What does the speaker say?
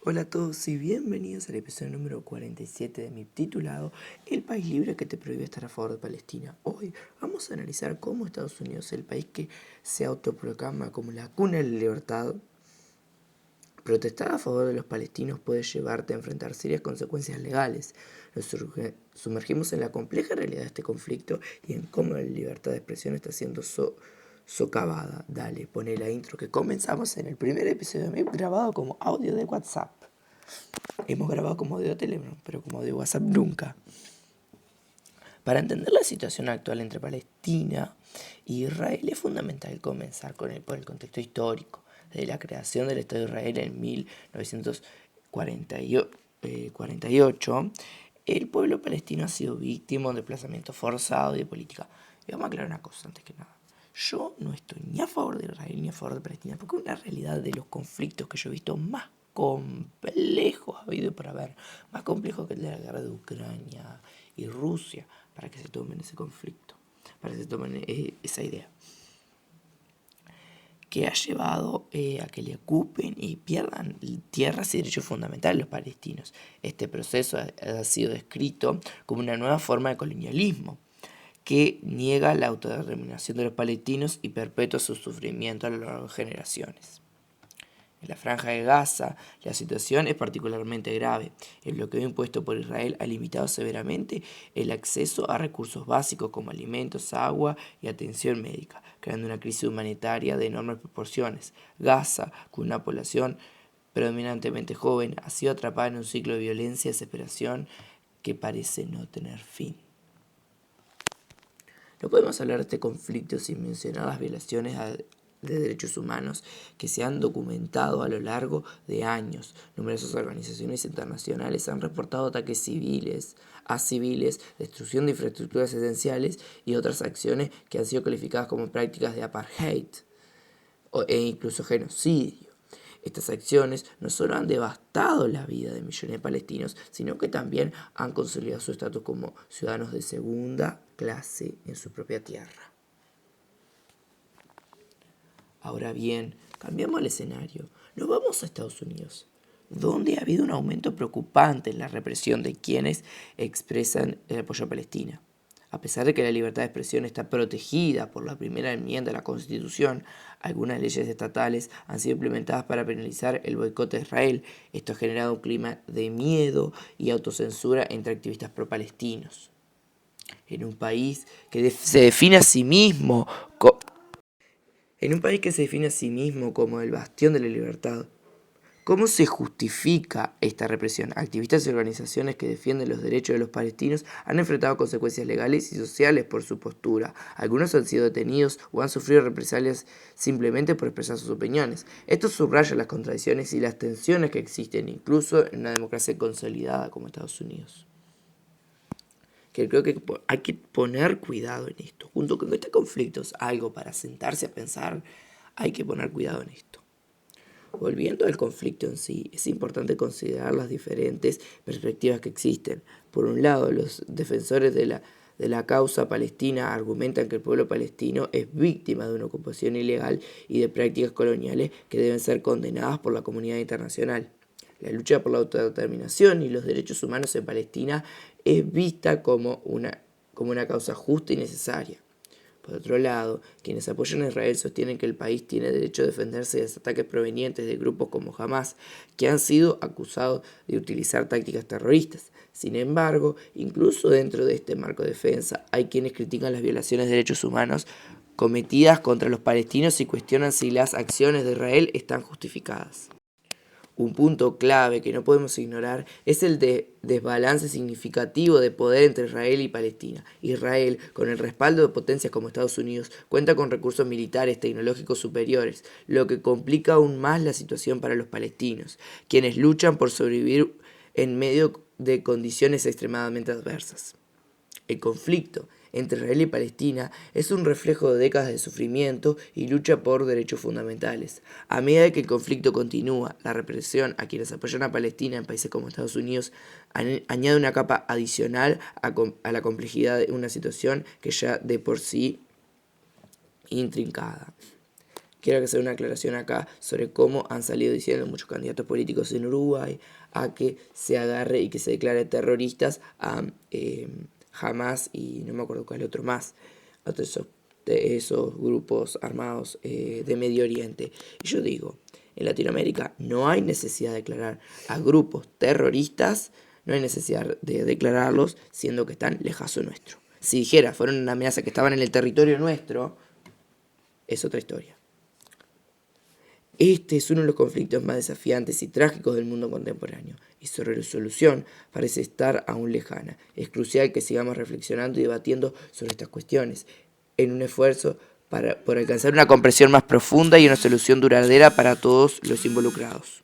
Hola a todos y bienvenidos al episodio número 47 de mi titulado El país libre que te prohíbe estar a favor de Palestina. Hoy vamos a analizar cómo Estados Unidos, el país que se autoproclama como la cuna de la libertad, protestar a favor de los palestinos puede llevarte a enfrentar serias consecuencias legales. Nos sumergimos en la compleja realidad de este conflicto y en cómo la libertad de expresión está siendo socavada. Dale, pone la intro que comenzamos en el primer episodio de MIP grabado como audio de WhatsApp. Hemos grabado como audio de Telegram, pero como audio de WhatsApp nunca. Para entender la situación actual entre Palestina e Israel es fundamental comenzar por el contexto histórico. Desde la creación del Estado de Israel en 1948, el pueblo palestino ha sido víctima de un desplazamiento forzado y de política. Y vamos a aclarar una cosa antes que nada. Yo no estoy ni a favor de Israel ni a favor de Palestina, porque una realidad de los conflictos que yo he visto más complejos ha habido para ver, más complejos que el de la guerra de Ucrania y Rusia, para que se tomen ese conflicto, para que se tomen esa idea, que ha llevado a que le ocupen y pierdan tierras y derechos fundamentales los palestinos. Este proceso ha sido descrito como una nueva forma de colonialismo, que niega la autodeterminación de los palestinos y perpetúa su sufrimiento a lo largo de generaciones. En la Franja de Gaza, la situación es particularmente grave. El bloqueo impuesto por Israel ha limitado severamente el acceso a recursos básicos como alimentos, agua y atención médica, creando una crisis humanitaria de enormes proporciones. Gaza, con una población predominantemente joven, ha sido atrapada en un ciclo de violencia y desesperación que parece no tener fin. No podemos hablar de este conflicto sin mencionar las violaciones de derechos humanos que se han documentado a lo largo de años. Numerosas organizaciones internacionales han reportado ataques a civiles, destrucción de infraestructuras esenciales y otras acciones que han sido calificadas como prácticas de apartheid e incluso genocidio. Estas acciones no solo han devastado la vida de millones de palestinos, sino que también han consolidado su estatus como ciudadanos de segunda clase en su propia tierra. Ahora bien, cambiamos el escenario. Nos vamos a Estados Unidos, donde ha habido un aumento preocupante en la represión de quienes expresan el apoyo a Palestina. A pesar de que la libertad de expresión está protegida por la primera enmienda de la Constitución, algunas leyes estatales han sido implementadas para penalizar el boicot a Israel. Esto ha generado un clima de miedo y autocensura entre activistas pro-palestinos. En un país que se define a sí mismo como el bastión de la libertad, ¿cómo se justifica esta represión? Activistas y organizaciones que defienden los derechos de los palestinos han enfrentado consecuencias legales y sociales por su postura. Algunos han sido detenidos o han sufrido represalias simplemente por expresar sus opiniones. Esto subraya las contradicciones y las tensiones que existen incluso en una democracia consolidada como Estados Unidos. Que creo que hay que poner cuidado en esto. Junto con este conflicto es algo para sentarse a pensar, hay que poner cuidado en esto. Volviendo al conflicto en sí, es importante considerar las diferentes perspectivas que existen. Por un lado, los defensores de la causa palestina argumentan que el pueblo palestino es víctima de una ocupación ilegal y de prácticas coloniales que deben ser condenadas por la comunidad internacional. La lucha por la autodeterminación y los derechos humanos en Palestina es vista como una causa justa y necesaria. Por otro lado, quienes apoyan a Israel sostienen que el país tiene derecho a defenderse de los ataques provenientes de grupos como Hamas, que han sido acusados de utilizar tácticas terroristas. Sin embargo, incluso dentro de este marco de defensa, hay quienes critican las violaciones de derechos humanos cometidas contra los palestinos y cuestionan si las acciones de Israel están justificadas. Un punto clave que no podemos ignorar es el desbalance significativo de poder entre Israel y Palestina. Israel, con el respaldo de potencias como Estados Unidos, cuenta con recursos militares tecnológicos superiores, lo que complica aún más la situación para los palestinos, quienes luchan por sobrevivir en medio de condiciones extremadamente adversas. El conflicto entre Israel y Palestina es un reflejo de décadas de sufrimiento y lucha por derechos fundamentales. A medida que el conflicto continúa, la represión a quienes apoyan a Palestina en países como Estados Unidos añade una capa adicional a la complejidad de una situación que ya de por sí intrincada. quiero hacer una aclaración acá sobre cómo han salido diciendo muchos candidatos políticos en Uruguay a que se agarre y que se declare terroristas a Hamas y no me acuerdo cuál otro más, de esos grupos armados de Medio Oriente. Y yo digo, en Latinoamérica no hay necesidad de declarar a grupos terroristas, no hay necesidad de declararlos siendo que están lejazo nuestro. Si dijera, fueron una amenaza que estaban en el territorio nuestro, es otra historia. Este es uno de los conflictos más desafiantes y trágicos del mundo contemporáneo, y su resolución parece estar aún lejana. Es crucial que sigamos reflexionando y debatiendo sobre estas cuestiones, en un esfuerzo por alcanzar una comprensión más profunda y una solución duradera para todos los involucrados.